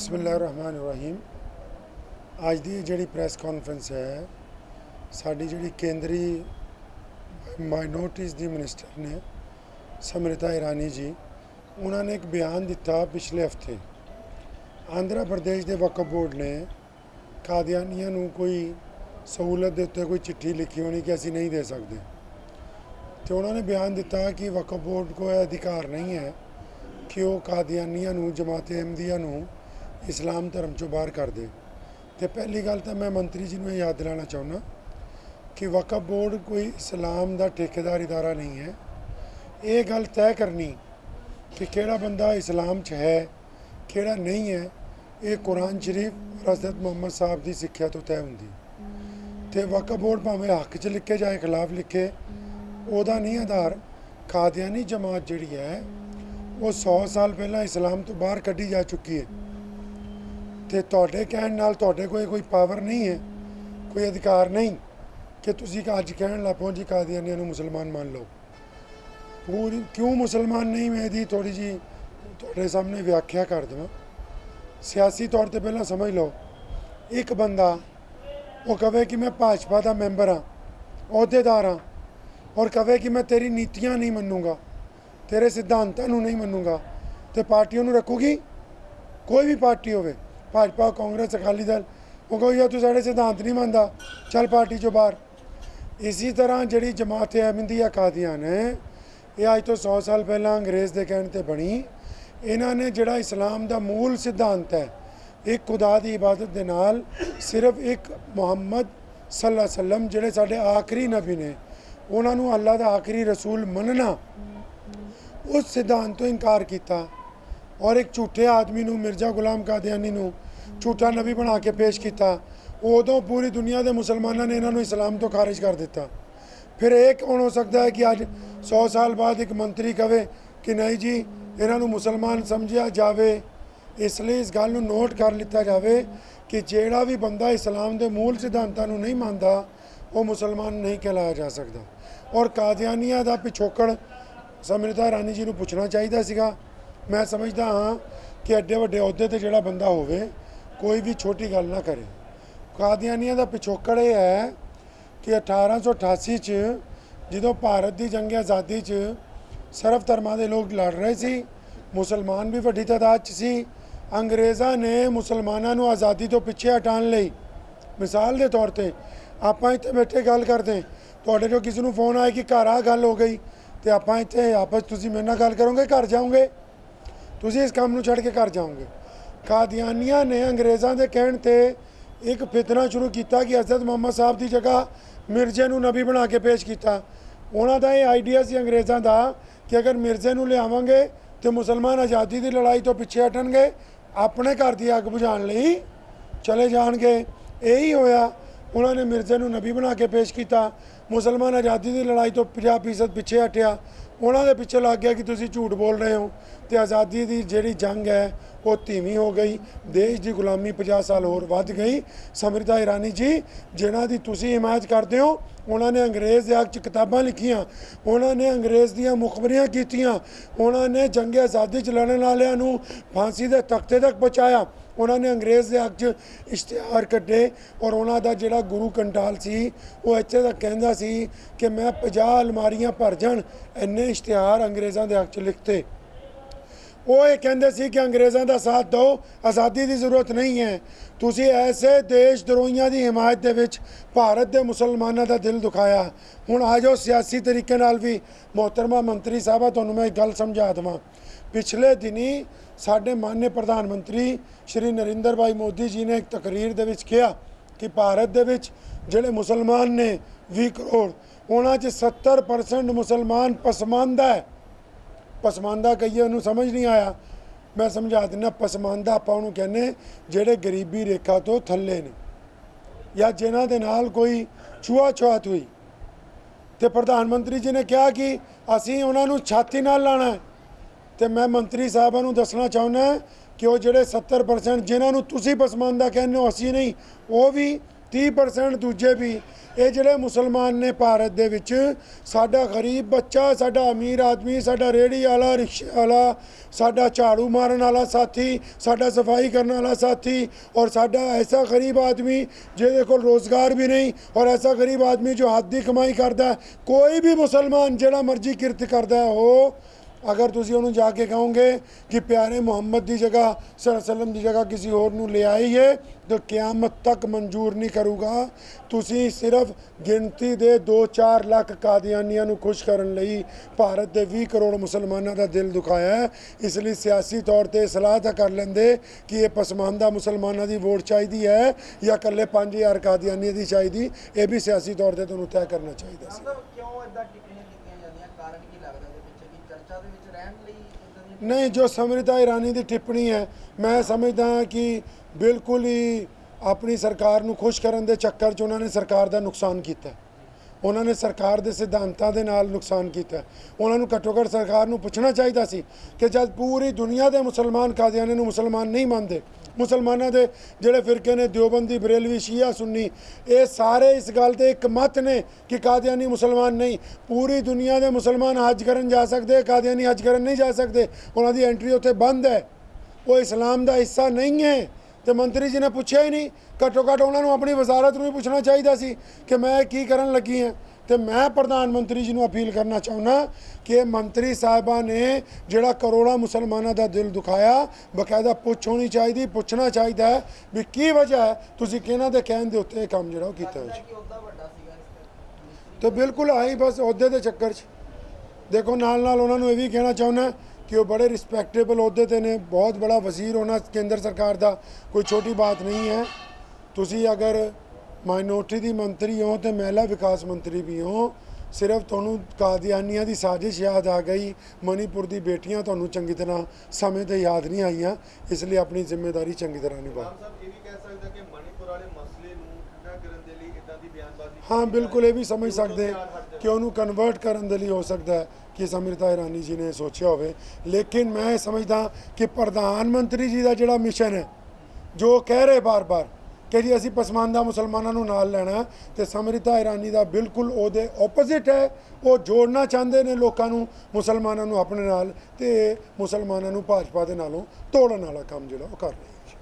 बिस्मिल्लाहिर्रहमानिर्रहीम। आज की जी प्रैस कॉन्फ्रेंस है साड़ी जी केंद्री माइनॉरिटीज़ की मिनिस्टर ने समृता ईरानी जी, उन्होंने एक बयान दिता पिछले हफ्ते। आंध्र प्रदेश के वक्फ बोर्ड ने कादियानिया नूं कोई सहूलत के उत्ते कोई चिट्ठी लिखी होनी कि असी नहीं दे सकते, तो उन्होंने बयान दिता कि वक्फ बोर्ड को यह अधिकार नहीं है कि वह कादियानिया नूं जमात अहमदिया नूं इस्लाम धर्म चों बाहर कर दे। तो पहली गल तो मैं मंत्री जी ने याद दिलाना चाहुंदा कि वक्फ बोर्ड कोई इस्लाम का ठेकेदार इदारा नहीं है। ये गल तय करनी कि किहड़ा बंदा इस्लाम च है किहड़ा नहीं है, ये कुरान शरीफ और हज़रत मुहम्मद साहब की सिक्ख्या तो तय होंदी। तो वक्फ बोर्ड भावें हक च लिखे जाए खिलाफ लिखे, ਉਹਦਾ नहीं आधार। कादियानी जमात जिहड़ी है वो 100 साल पहला इस्लाम तो बाहर कढ़ी जा चुकी है। तो तुहाडे कहण नाल तुहाडे कोई पावर नहीं है, कोई अधिकार नहीं कि तुसीं अज कहण लग पओ जी कादियानियां नूं मुसलमान मान लो। पूरी क्यों मुसलमान नहीं, मैं यदि थोड़ी जी तुहाडे सामने व्याख्या कर देवां। सियासी तौर पर पहला समझ लो, एक बंदा वो कहे कि मैं भाजपा का मैंबर हाँ, अहुदेदार हाँ, और कहे कि मैं तेरी नीतियां नहीं मनूंगा, तेरे सिद्धांतों नहीं मनूंगा, तो पार्टी उन्होंने रखूगी। कोई भी पार्टी होवे, भाजपा कांग्रेस अकाली दल, वो कहो तू साढ़े सिद्धांत नहीं मानता, चल पार्टी चो बाहर। इसी तरह जी जमात अहमदिया कादियान है, ये अज तो 100 साल पहला अंग्रेज़ के कहने पर बनी। इन्होंने जोड़ा इस्लाम का मूल सिद्धांत है, एक खुदा की इबादत के नाल सिर्फ एक मुहम्मद सल्लल्लाहु अलैहि वसल्लम जोड़े साढ़े आखिरी नबी ने, उन्होंने अल्लाह का आखिरी रसूल मनना, उस सिद्धांत तो इनकार किया। और एक झूठे आदमी नूं, मिर्जा गुलाम कादियानी नूं झूठा नबी बना के पेश किया। उदों पूरी दुनिया के मुसलमानों ने इन्होंने इस्लाम तो खारिज कर दिता। फिर एक कौन हो सकता है कि अज 100 साल बाद एक मंत्री कहे कि नहीं जी इन्हों मुसलमान समझिया जाए। इसलिए इस गल नोट कर लिता जाए कि जोड़ा भी बंदा इस्लाम के मूल सिद्धांतों नहीं मानता वो मुसलमान नहीं कहलाया जा सकता। और कादियानिया का पिछोकड़ समृता ईरानी जी को पूछना चाहिए सीगा। मैं समझदा हाँ कि एडे वड्डे अहुदे ते जिहड़ा बंदा होवे कोई भी छोटी गल ना करे। कादियानिया का पिछोकड़ ये है कि 1888 च जो भारत की जंग आज़ादी च सर्व धर्मां दे लोग लड़ रहे सी, मुसलमान भी वड्डी तादाद च सी। अंग्रेज़ां ने मुसलमानों को आज़ादी तो पिछे हटाने लई, मिसाल के तौर पर आपां इत्थे बैठे गल करते, तुहाडे चों किसी नूं फोन आए कि घर आ गल हो गई, तो आपां इत्थे आपस तुसीं मेरे नाल गल करोगे, घर जाओगे, तुसीं इस काम नूं छड्ड के घर जाओगे। कादियानिया ने अंग्रेज़ां दे कहण ते एक फितना शुरू किया कि हज़रत मुहम्मद साहब की जगह मिर्जे नूं नबी बना के पेश किया। उन्हां दा ये आइडिया सी अंग्रेज़ां दा कि अगर मिर्जे नूं लियावांगे तो मुसलमान आज़ादी की लड़ाई तो पिछे हटणगे, अपने घर की अग बुझाउण लई चले जाणगे। यही होया, उन्होंने मिर्जे नूं नबी बना के पेश किया। मुसलमान आज़ादी की लड़ाई तो 50% पिछे हटिया, उन्होंने पिछे लग गया कि तुसीं झूठ बोल रहे हो, तो आज़ादी की जी जंग है वो धीमी हो गई, देश की गुलामी 50 साल होर वध गई। समृता ईरानी जी जिन्हां दी तुसीं हिमायत करते हो, उन्होंने अंग्रेज़ के हक च किताबां लिखियां, उन्होंने अंग्रेज़ दियां मुखबरियां कीतियां, उन्होंने जंग आज़ादी च लड़न वालियां नूं फांसी के तख्ते तक पहुँचाया, उन्होंने अंग्रेज़ के हक च इश्तिहार कड्ढे। और उन्हों का जोड़ा गुरु कंटाल सी वो इत्थे तक कहंदा सी कि मैं 50 अलमारियां भर जाण इन्ने इश्तिहार अंग्रेज़ों के हक च लिखते। वो ये कहंदे सी कि अंग्रेज़ों का साथ दो, आज़ादी की जरूरत नहीं है। तुसीं ऐसे देश द्रोहियों की हिमायत दे विच भारत के मुसलमानों का दिल दुखाया। हुण आ जाओ सियासी तरीके नाल भी। मोहतरमा मंत्री साहबा तुहानूं मैं एक गल समझा देवां। पिछले दिनी साडे माननीय प्रधानमंत्री श्री नरेंद्र भाई मोदी जी ने एक तकरीर दे विच कहा कि भारत दे विच जिहड़े मुसलमान ने 20 करोड़, उन्हां च 70% मुसलमान पसमानदा है। पसमानदा कहिए उन्होंने समझ नहीं आया, मैं समझा देना। पसमानदा आपां उहनूं कहने जिहड़े गरीबी रेखा तो थल्ले ने या जिन्हां दे नाल कोई छूआछूत हुई। तो प्रधानमंत्री जी ने कहा कि असीं उन्हां नूं छाती नाल लाना है। तो मैं मंत्री साहबां नूं दसना चाहुंदा कि वो जिहड़े 70% जिन्हां नूं तुसीं पसमानदा कहने हो, असीं नहीं, वो भी 30% ਦੂਜੇ ਵੀ। ਇਹ ਜਿਹੜੇ ਮੁਸਲਮਾਨ ਨੇ ਭਾਰਤ ਦੇ ਵਿੱਚ, ਸਾਡਾ ਗਰੀਬ ਬੱਚਾ, ਸਾਡਾ ਅਮੀਰ ਆਦਮੀ, ਸਾਡਾ ਰੇਹੜੀ ਵਾਲਾ, ਰਿਕਸ਼ੇ ਵਾਲਾ, ਸਾਡਾ ਝਾੜੂ ਮਾਰਨ ਵਾਲਾ ਸਾਥੀ, ਸਾਡਾ ਸਫਾਈ ਕਰਨ ਵਾਲਾ ਸਾਥੀ, ਔਰ ਸਾਡਾ ਐਸਾ ਗਰੀਬ ਆਦਮੀ ਜਿਹਦੇ ਕੋਲ ਰੋਜ਼ਗਾਰ ਵੀ ਨਹੀਂ, ਔਰ ਐਸਾ ਗਰੀਬ ਆਦਮੀ ਜੋ ਹੱਥ ਦੀ ਕਮਾਈ ਕਰਦਾ। ਕੋਈ ਵੀ ਮੁਸਲਮਾਨ ਜਿਹੜਾ ਮਰਜ਼ੀ ਕਿਰਤ ਕਰਦਾ ਹੋ, अगर तुसी उन्होंने जाके कहोगे कि प्यारे मुहम्मद की जगह सल्लल्लाहु अलैहि वसल्लम की जगह किसी और नू ले आइए, तो क़यामत तक मंजूर नहीं करूँगा। तुसी सिर्फ गिनती दे 2-4 लाख कादियानियां नू खुश करन लई भारत के 20 करोड़ मुसलमानों का दिल दुखाया है। इसलिए सियासी तौर पर सलाह तो कर लेंदे कि ये पसमानदा मुसलमानों की वोट चाहिए है या कल्ले 5000 कादियानी की चाहिए। ये भी सियासी तौर पर तुहानू तय करना चाहिए। नहीं, जो समृता ईरानी की टिप्पणी है, मैं समझदा कि बिल्कुल ही अपनी सरकार नू खुश करन दे चक्कर च उन्होंने सरकार का नुकसान किया। उन्होंने सरकार के सिद्धांतों के नाल नुकसान किया। उन्होंने घट्टो घट्ट सरकार नू पुछना चाहिए सी कि जब पूरी दुनिया के मुसलमान कादियानी नू मुसलमान नहीं मानते, मुसलमानों के जोड़े फिरके ने देवबंदी, बरेलवी, शिया, सुन्नी, ये सारे इस गल ते एक मत ने कि कादियानी मुसलमान नहीं। पूरी दुनिया के मुसलमान हज करन जा सकते, कादियानी हज करन नहीं जा सकते। उन्होंने एंट्री उत्थे बंद है, वो इस्लाम का हिस्सा नहीं है। तो मंत्री जी ने पूछा ही नहीं। घट्टो घट्ट उन्होंने अपनी वजारत में पूछना चाहिए सी कि मैं की करन लगी हाँ। तो मैं प्रधानमंत्री जी को अपील करना चाहना कि मंत्री साहबा ने जोड़ा करोड़ों मुसलमानों का दिल दुखाया, बकायदा पुछ होनी चाहिए, पूछना चाहिए भी की वजह है तुसीं किहनां दे कहण दे उत्ते काम जिहड़ा कीता है। तो बिल्कुल आई बस अहुदे के चक्कर च। देखो नाल नाल उन्होंने ये भी कहना चाहना कि वो बड़े रिस्पैक्टेबल अहुदे ते ने, बहुत बड़ा वजीर होना केंद्र सरकार का कोई छोटी बात नहीं है। तुसी अगर माइनॉरिटी की मंत्री हो तो महिला विकास मंत्री भी हो, सिर्फ तुहानू कादियानिया की साजिश याद आ गई, मणिपुर की बेटियां तुहानू चंगी तरह समय तो याद नहीं आईयां, इसलिए अपनी जिम्मेदारी चंगी तरह निभा। हाँ बिल्कुल, ये भी समझ सकते हैं कि उन्होंने कन्वर्ट करने के लिए हो सकता है कि समृता ईरानी जी ने सोचा हो। लेकिन मैं समझदा कि प्रधानमंत्री जी का जोड़ा मिशन है, जो कह रहे बार बार कि जी असी पसमानदा मुसलमानों को नाल लेना, तो समृता ईरानी का बिल्कुल ओदे ओपोजिट है। वो जोड़ना चाहते हैं लोगों को, मुसलमानों को अपने नाल, ते मुसलमानों को भाजपा के नालों तोड़न वाला काम जो कर रहे हैं।